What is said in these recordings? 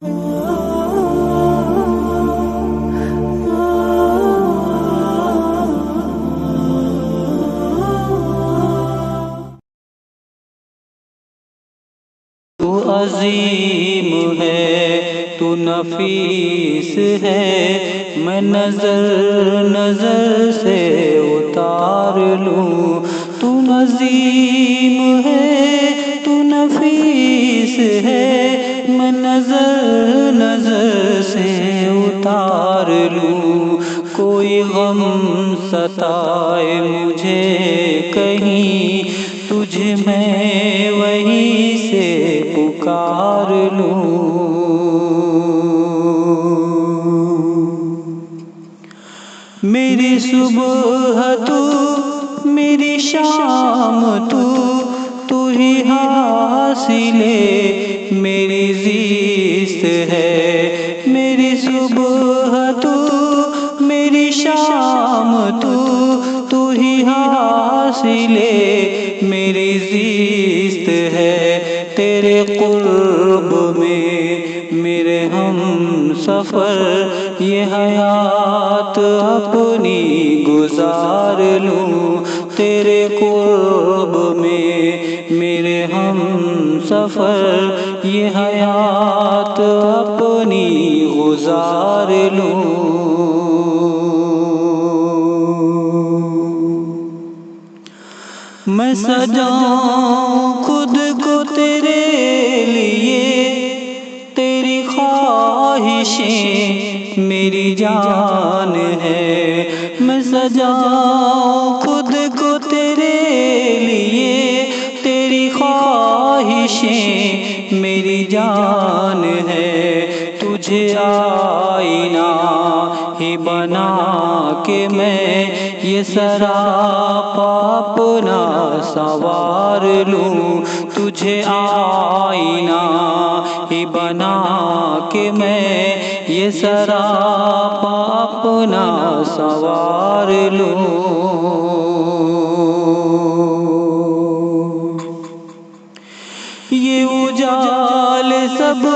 تو عظیم ہے، تو نفیس ہے، میں نظر سے اتار لوں۔ تو عظیم ہے، تو نفیس ہے، میں نظر سے اتار لوں۔ کوئی غم ستائے مجھے کہیں، تجھ میں وہیں سے پکار لوں۔ میری صبح تو میری شام تو ہی حاصل میری زیست ہے۔ میری صبح تو میری شام تو ہی حاصل میری زیست ہے۔ تیرے قرب میں میرے ہم سفر، یہ حیات اپنی گزار لوں۔ تیرے قرب میں میرے ہم سفر، یہ حیات اپنی گزار لوں۔ میں سجاؤں خود کو تیرے لیے، تیری خواہشیں میری جان ہے۔ میں سجاؤں خود کو تیرے لیے، تیری خواہشیں میری جان ہے۔ تجھے آئینہ ہی بنا کے میں یہ سراپا اپنا سنوار لوں۔ تجھے آئینہ ہی بنا کے میں یہ سراپا اپنا سنوار لوں۔ یہ اجال سب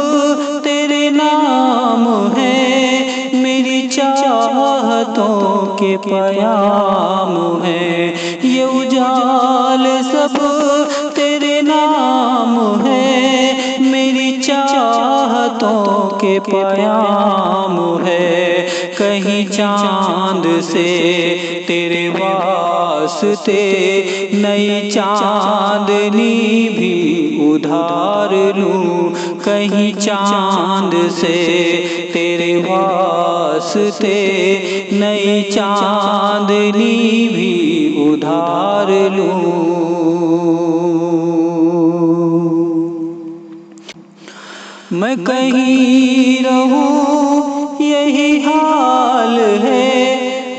تیرے نام ہے، میری چاہتوں کے پیام ہے۔ یہ اجال سب تیرے نام ہے، میری چاہتوں کے پیام ہے۔ کہیں چاند سے تیرے واسطے نئی چاندنی بھی ادھار لوں۔ کہیں چاند سے تیرے واسطے نئی چاندنی بھی ادھار لوں۔ میں کہیں رہوں یہی حال ہے،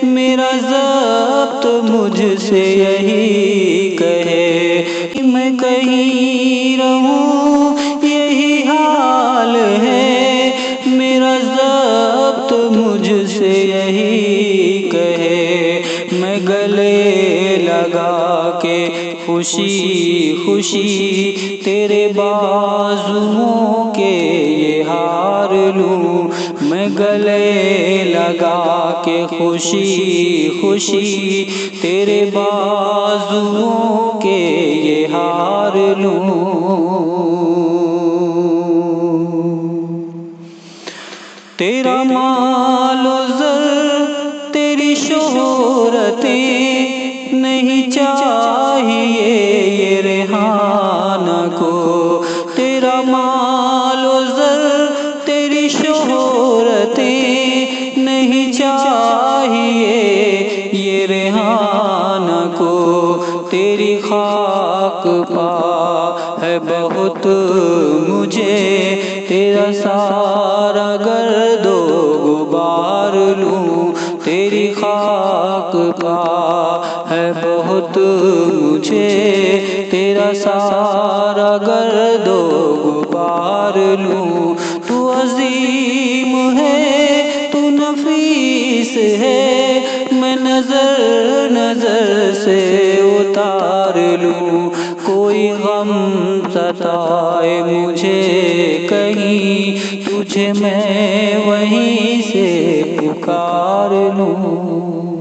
میرا ضبط مجھ سے یہی کہے۔ میں کہیں رہوں یہی حال ہے، میرا ضبط مجھ سے یہی کہے۔ میں گلے لگا کے خوشی خوشی تیرے بازوؤں کے یہ ہار لوں۔ میں گلے لگا کے خوشی خوشی تیرے بازوؤں کے یہ ہار لوں۔ تیرا مال و زر تیری شہرتیں نہیں چاہیے یہ ریحانہ کو۔ تیرا مال و زر تیری شہرتیں نہیں چاہیے یہ ریحانہ کو۔ تیری خاک پا ہے بہت مجھے، تیرا سارا گرد و غبار لوں۔ تیری خاک پا ہے بہت مجھے، تیرا سارا گرد و غبار لوں۔ تو عظیم ہے، تو نفیس ہے، میں نظر سے اتار لوں۔ کوئی کوئی غم ستائے مجھے کہیں، تجھے میں وہیں سے پکار لوں۔